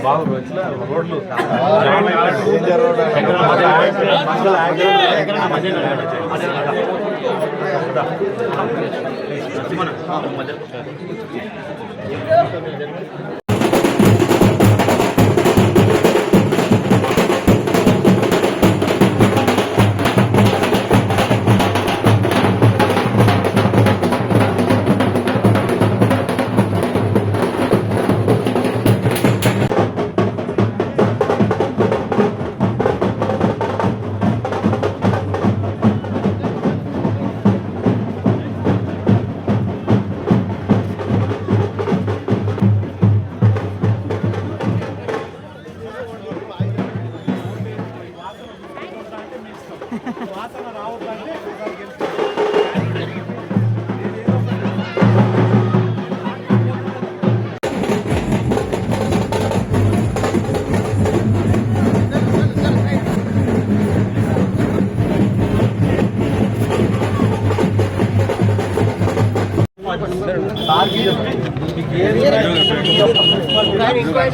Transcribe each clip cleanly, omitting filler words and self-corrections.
బాగుంది రోడ్లు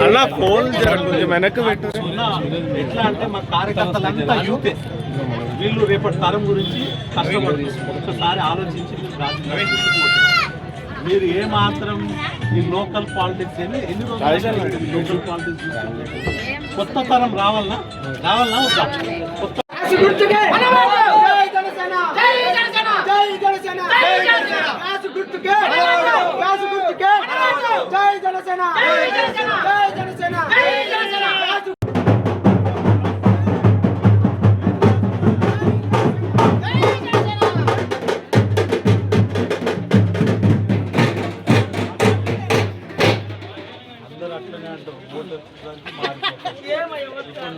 అలా ఫోన్ వెనక్కి పెట్టు. ఎట్లా అంటే మా కార్యకర్తలంతా యూతే, వీళ్ళు రేపటి తరం గురించి కష్టపడుతుంది. ఒకసారి ఆలోచించి మీరు ఏ మాత్రం ఈ లోకల్ పాలిటిక్స్ ఎన్ని రోజులు లోకల్ పాలిటిక్స్ కొత్త తరం రావాలన్నా వద్దా? కొత్త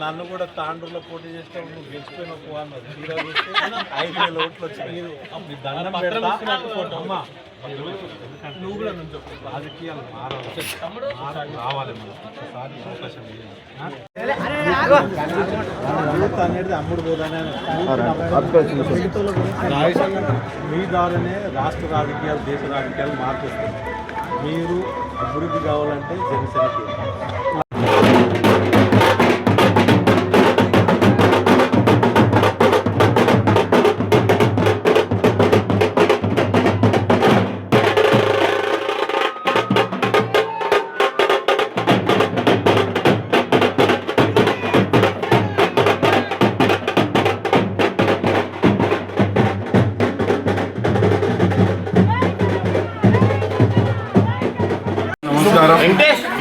నన్ను కూడా తాండ్రులో పోటీ చేస్తే నువ్వు గెలిచిపోయిన అన్నది 5,000 ఓట్లు వచ్చినాయి. దండం పెడతా అమ్మా, నువ్వు కూడా నుంచి రాజకీయాలు రావాలి మనం ఒకసారి అవకాశం అనేది అమ్ముడు పోదానే మీ ద్వారానే రాష్ట్ర రాజకీయాలు దేశ రాజకీయాలు మార్చేస్తారు. మీరు అభివృద్ధి కావాలంటే జనసేనకి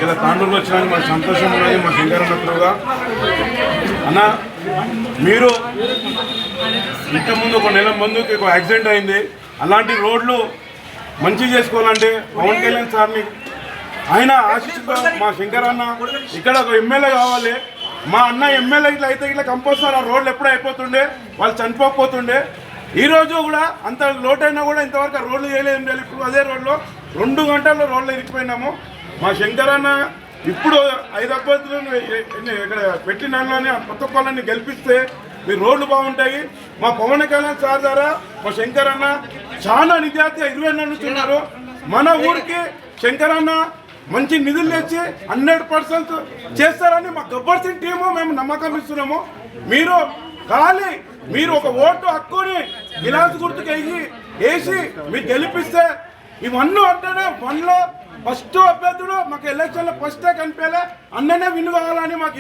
ఇలా తాండూరులో వచ్చినానికి మాకు సంతోషం ఉన్నది. మా శంకరన్నగా అన్న, మీరు ఇంతకుముందు ఒక నెల ముందుకి ఒక యాక్సిడెంట్ అయింది. అలాంటి రోడ్లు మంచి చేసుకోవాలంటే పవన్ కళ్యాణ్ సార్ని ఆయన ఆశిస్తుగా మా శంకరన్న ఇక్కడ ఒక ఎమ్మెల్యే కావాలి. మా అన్న ఎమ్మెల్యే ఇట్లా అయితే ఇట్లా కంపల్సరీ ఆ రోడ్లు ఎప్పుడూ అయిపోతుండే, వాళ్ళు చనిపోతుండే. ఈరోజు కూడా అంత లోటైనా కూడా ఇంతవరకు రోడ్లు చేయలేదు. ఇప్పుడు అదే రోడ్లో 2 గంటల్లో రోడ్లు ఇరికిపోయినాము. మా శంకరన్న ఇప్పుడు 5 అభ్యర్థులను ఇక్కడ పెట్టిన కొత్త కొలని గెలిపిస్తే మీ రోడ్లు బాగుంటాయి. మా పవన్ కళ్యాణ్ సార్ ద్వారా మా శంకరన్న చాలా నిజాయితీ 20 నుంచి ఉన్నారు. మన ఊరికి శంకరన్న మంచి నిధులు తెచ్చి 100% చేస్తారని మా గబ్బర్ సింగ్ టీము మేము నమ్మకం ఇస్తున్నాము. మీరు ఒక ఓటు హక్కుని గిలాసు గుర్తుకు వేసి మీరు గెలిపిస్తే ఇవన్నీ అంటేనే 1లో ఫస్ట్ అభ్యర్థుడు మాకు ఎలక్షన్లో ఫస్టే కనిపించలే, అన్ననే విన్ కావాలని మాకు